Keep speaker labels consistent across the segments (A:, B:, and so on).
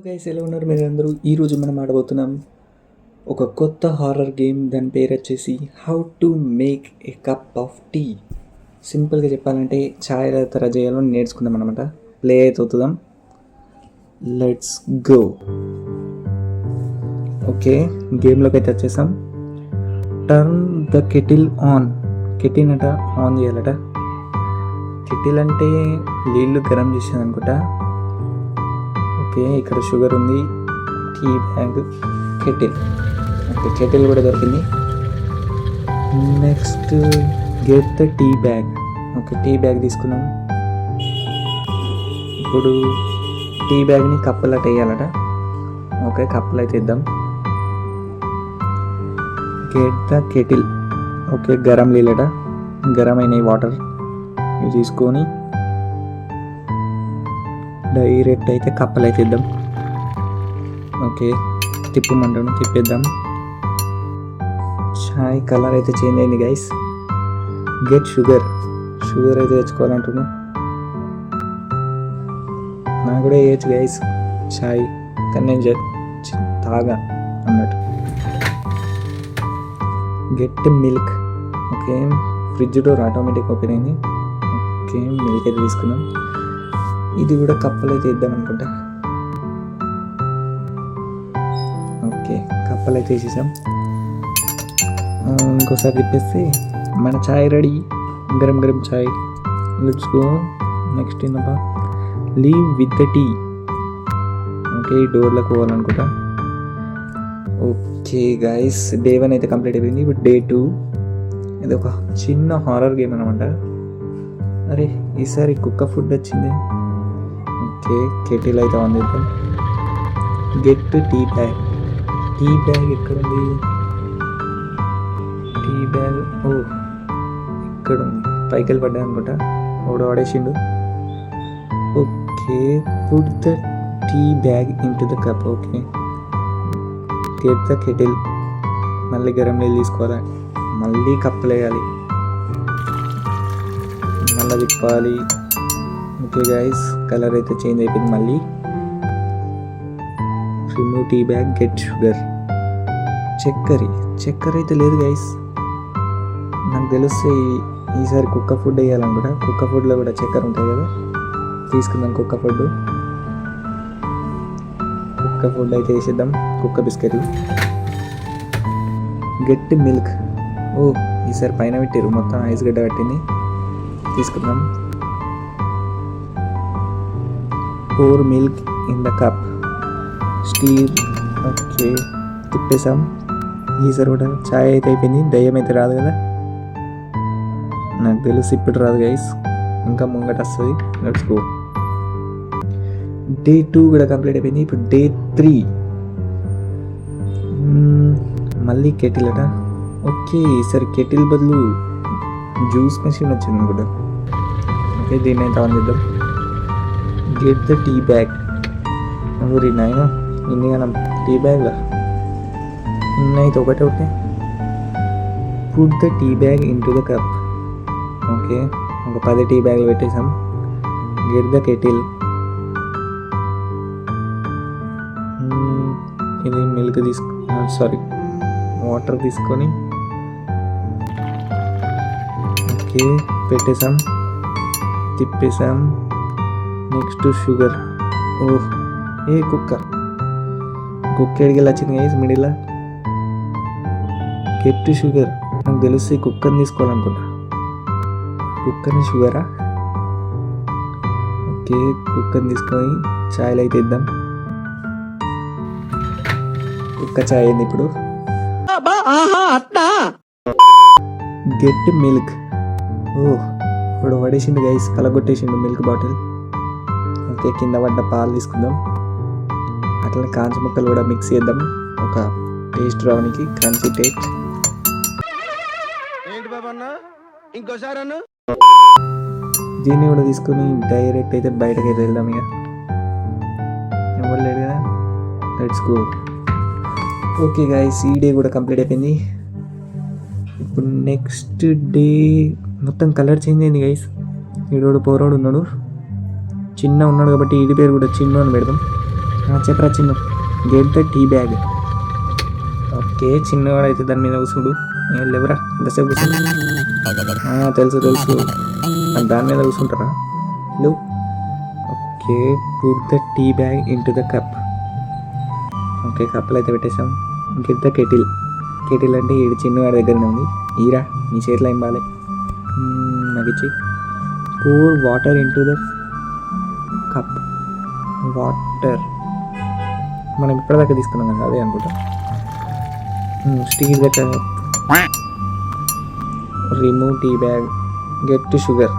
A: Guys ఎలా ఉన్నారు మీరు అందరూ? ఈరోజు మనం ఆడబోతున్నాం ఒక కొత్త హారర్ గేమ్. దాని పేరు వచ్చేసి how to make a cup of tea. సింపుల్గా చెప్పాలంటే ఛాయ్ ఎలా తయారు చేయాలో నేర్చుకుందాం అనమాట. ప్లే అవుతుందాం. Let's go. ఓకే, గేమ్లోకి అయితే వచ్చేసాం. Turn the kettle on. Kettle అట ఆన్ చేయాలట. కెటిల్ అంటే నీళ్ళు గరం చేసేది అనుకుంటా. ఓకే, ఇక్కడ షుగర్ ఉంది, tea bag, kettle. Okay, kettle కూడా దొరికింది. Next get the tea bag. Okay, tea bag తీసుకున్నాం. ఇప్పుడు టీ బ్యాగ్ని కప్పులు అట్ట వేయాలట. ఓకే, కప్పులు అయితే ఇద్దాం. Get the kettle. ఓకే, గరం నీళ్ళట, గరం అయినాయి వాటర్. ఇవి తీసుకొని డైరెక్ట్ అయితే కప్పలు అయితే ఇద్దాం. ఓకే, తిప్పమంటాను, తిప్పేద్దాం. చాయ్ కలర్ అయితే చేంజ్ అయింది గైస్. Get sugar. షుగర్ అయితే తెచ్చుకోవాలంటున్నాను. నాకు కూడా వేయచ్చు గైస్ చాయ్, కానీ నేను తాగా అన్నట్టు. Get milk. Okay, fridge door automatic open అయింది. ఓకే, మిల్క్ అయితే తీసుకున్నాం. ఇది కూడా కప్పలు అయితే ఇద్దాం అనుకుంటా. ఓకే, కప్పలు అయితే వేసేసాం. ఇంకోసారి తిప్పేస్తే మన చాయ్ రెడీ. గరం గరం చాయ్. Let's go. నెక్స్ట్ ఏంటబ్బా, leave with the tea. Okay, ఈ డోర్లోకి పోవాలనుకుంటా. ఓకే గైస్, డే 1 అయితే కంప్లీట్ అయిపోయింది. ఇప్పుడు డే 2. ఇది ఒక చిన్న హారర్ గేమ్ అనమాట. అరే, ఈసారి కుక్క ఫుడ్ వచ్చింది. ఓకే, కెటిల్ అయితే ఆన్ చేద్దాం. Get tea bag. Tea bag ఎక్కడుంది? టీ బ్యాగ్ ఎక్కడుంది? పైకి వెళ్ళి పడ్డా అనుకుంటా. ఒకడు వాడేసిండు. Okay, put the tea bag into the cup. Okay, get the kettle. మళ్ళీ గరం నీళ్ళు తీసుకోవాలి, మళ్ళీ కప్పులు వేయాలి, మళ్ళీ తిప్పాలి. ఓకే గైస్, కలర్ అయితే చేంజ్ అయిపోయింది. మళ్ళీ remove tea bag. Get sugar. చక్కెర అయితే లేదు గైస్. నాకు తెలిస్తే ఈసారి కుక్క ఫుడ్ వేయాలనుకుంటా. కుక్క ఫుడ్లో కూడా చక్కెర ఉంటుంది కదా, తీసుకుందాం కుక్క ఫుడ్. కుక్క ఫుడ్ అయితే వేసేద్దాం. కుక్క బిస్కెట్లు. Get milk. ఈసారి పైన పెట్టారు, మొత్తం ఐస్ గడ్డ పట్టింది. తీసుకుందాం. pour milk in the cup. Stir. Okay, తిప్పేసాం. ఈసారి కూడా ఛాయ్ అయితే అయిపోయింది. దయ్యం అయితే రాదు కదా, నాకు తెలుసు ఇప్పుడు రాదు గైస్, ఇంకా ముంగట వస్తుంది. Let's go. డే 2 కూడా కంప్లీట్ అయిపోయింది. ఇప్పుడు డే 3. మళ్ళీ కెటిల్ అట. ఓకే, ఈసారి కెటిల్ బదులు జ్యూస్ మెషిన్ వచ్చింది అనుకుంటా. ఓకే, దీన్ని అయితే ఆన్ చేద్దాం. Get the tea bag. ఊరి నాయన, ఇన్ని మనం టీ బ్యాగ్లా ఇన్నైతే ఒకటే. Put the tea bag into the cup. Okay, ఒక 10 టీ బ్యాగ్లు పెట్టేసాం. Get the kettle. ఇది మిల్క్ వాటర్ తీసుకొని ఓకే పెట్టేసాం, తిప్పేసాం. Next sugar. కుక్క ఎడికి వచ్చింది గైస్ మిడిల్. Get sugar. నాకు తెలిసి కుక్కని తీసుకోవాలనుకుంటా. కుక్కని షుగరా? ఓకే, కుక్కని తీసుకొని ఛాయ్లో అయితే ఇద్దాం. కుక్క ఛాయ్ అయింది ఇప్పుడు. Get milk. ఇప్పుడు పడేసిండు గైస్, పలగొట్టేసిండు మిల్క్ బాటిల్. ఓకే, కింద పడ్డ పాలు తీసుకుందాం. అట్లనే కాంచ ముక్కలు కూడా మిక్స్ చేద్దాం, ఒక టేస్ట్ రావడానికి, క్రంచీ టేస్ట్. దీన్ని కూడా తీసుకుని డైరెక్ట్ అయితే బయటకి అయితే వెళ్దాం. ఇక ఎవరు లేరు కదా, లెట్స్ గో. ఓకే గైస్, ఈ డే కూడా కంప్లీట్ అయిపోయింది. ఇప్పుడు నెక్స్ట్ డే మొత్తం కలర్ చేంజ్ అయింది గైస్. ఈడోడు పోరోడు ఉన్నాడు, చిన్న ఉన్నాడు కాబట్టి ఈడి పేరు కూడా చిన్న అని పెడదాం. చెప్పరా Chinnu. Get the tea bag. Okay, చిన్నవాడు అయితే దాని మీద కూసుడు. ఏం లేవురా, ఎంతసేపు కూర్చుంటా. తెలుసు తెలుసు, దాని మీద కూర్చుంటారా లేవు. Okay, put the tea bag into the cup. Okay, కప్పులు అయితే పెట్టేసాం. Get the kettle. కెటిల్ అంటే ఈడు చిన్నవాడి దగ్గరనే ఉంది. ఈరా, నీ చేతిలో ఏం బాగాలే, నాకు ఇచ్చి. pour water into the cup. Water మనం ఇప్పటిదాకా తీసుకున్నాం కదా, అదే అనుకుంటా. Stir the cup. Remove tea bag. Get two sugar.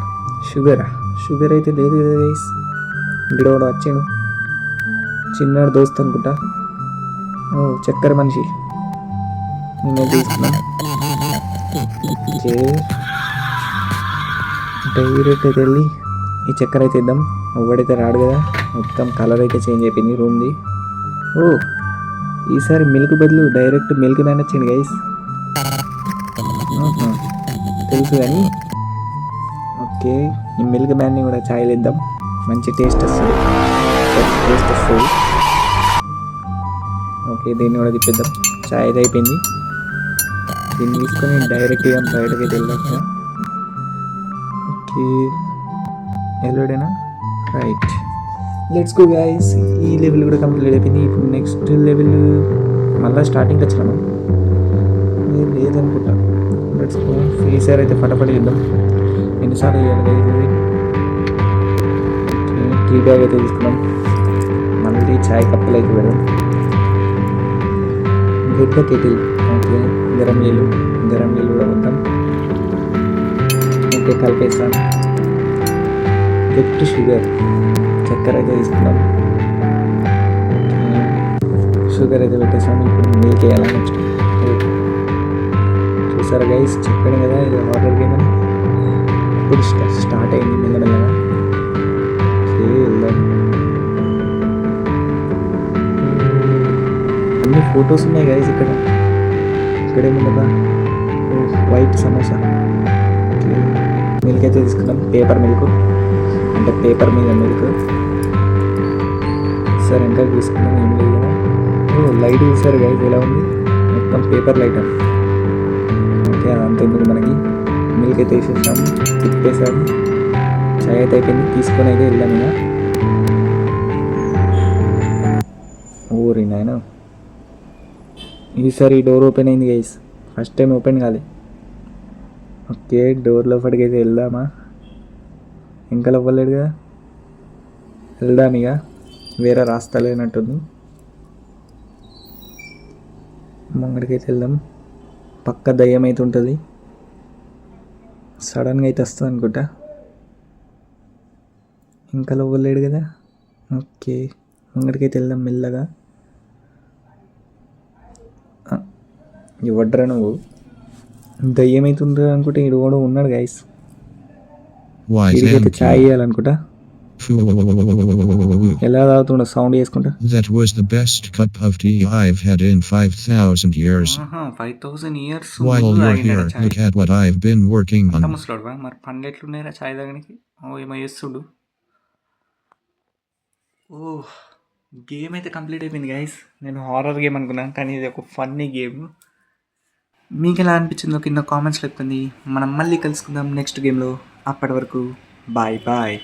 A: షుగరా? షుగర్ అయితే లేదు కదా గైస్. ఇక్కడ కూడా వచ్చాను, చిన్నాడు దోస్త్ అనుకుంటా. ఓ చక్కెర మనిషి, నేను తీసుకున్నాను. డైరెక్ట్ అయితే వెళ్ళి ఈ చక్కెర అయితే ఇద్దాం. ఎవడైతే రాడు కదా, మొత్తం కలర్ అయితే చేంజ్ అయిపోయింది రూమ్ది. ఓ ఈసారి మిల్క్ బదులు డైరెక్ట్ మిల్క్ మ్యాన్ వచ్చింది గైస్. తెలుసు కానీ ఓకే, ఈ మిల్క్ మ్యాన్ని కూడా ఛాయ్లు ఇద్దాం, మంచి టేస్ట్ వస్తుంది. ఓకే, దీన్ని కూడా తిప్పిద్దాం. ఛాయ్ అయితే అయిపోయింది. దీన్ని తీసుకొని డైరెక్ట్గా బయటకి అయితే వెళ్దాం. ఓకే, వెళ్ళాడేనా? Right, let's go guys. ఈ లెవెల్ కూడా కంప్లీట్ అయిపోయింది. ఇప్పుడు నెక్స్ట్ లెవెల్ మళ్ళీ స్టార్టింగ్కి వచ్చినాము, లేదనుకుంటా. Let's go. ఈసారి అయితే ఫటాఫట్ ఇద్దాం. ఎన్నిసార్లు వేయాలి? టీ బ్యాగ్ అయితే తీసుకున్నాం. మళ్ళీ చాయ్ కప్పులు అయితే పెడదాం. Get the kettle. ఓకే, గరం నీళ్ళు కూడా వద్దాం. ఓకే, కలిపేస్తాం. Get sugar. చక్కెర అయితే తీసుకున్నాం. షుగర్ అయితే పెట్టేసాం. ఇప్పుడు మిల్క్ వేయాలి నెక్స్ట్. చూసారా గైస్, చెప్పాను కదా ఇది హారర్ గేమ్ అని. ఇప్పుడు స్టార్ట్ అయింది మెల్లమెల్లగా. ఓకే, వెళ్దాం. అన్ని ఫొటోస్ ఉన్నాయి గైస్ ఇక్కడ. ఇక్కడేముందా? వైట్ సమోసా. ఓకే, మిల్క్ అయితే తీసుకున్నాం. పేపర్ మిల్క్ అంటే పేపర్ మీద మిల్క్. సరే, ఇంకా తీసుకున్నాం. ఏం లేదు కదా. లైట్ చూసారు గైస్ ఎలా ఉంది, మొత్తం పేపర్ లైట్. ఓకే, అదంతా ఎందుకు మనకి. మిల్క్ అయితే వేసేసాము, తిప్పేసాము. చాయ్ అయితే అయిపోయింది. తీసుకొని అయితే వెళ్ళాము ఇక. ఊరి నాయన, ఈసారి డోర్ ఓపెన్ అయింది గైస్. ఫస్ట్ టైం ఓపెన్ కాలే. ఓకే, డోర్ లోపలికి అయితే వెళ్దామా? ఇంకా అవ్వలేడు కదా, వెళ్దాం ఇక. వేరే రాస్తా లేనట్టుంది. ముంగడికైతే వెళ్దాం. పక్క దయ్యం అయితే ఉంటుంది, సడన్గా అయితే వస్తుంది అనుకుంటా. ఇంకా అవ్వలేడు కదా. ఓకే, ముంగడికైతే వెళ్దాం మెల్లగా. ఇవ్వడ్రా నువ్వు, దయ్యం అవుతుండ్రా అనుకుంటే ఇడు కూడా ఉన్నాడు గైస్. ఇడికైతే ఛాయ్ ఇవ్వాలనుకుంటా. ఎలా తాగుతుండ సౌండ్ చేసుకుంటా.
B: That was the best cup of tea I've had in 5,000 years.
A: 5,000 years.
B: While you're here, look at what I've been working on.
A: మరి పండ్లు ఎట్లున్నారా ఛాయ్ తాగడానికి? ఏమో చేస్తుడు. ఓ, గేమ్ అయితే కంప్లీట్ అయిపోయింది గైస్. నేను హారర్ గేమ్ అనుకున్నాను, కానీ ఇది ఒక ఫన్నీ గేమ్. మీకు ఎలా అనిపించిందో కింద కామెంట్స్లో చెప్తుంది. మనం మళ్ళీ కలుసుకుందాం నెక్స్ట్ గేమ్లో. అప్పటి వరకు బాయ్ బాయ్.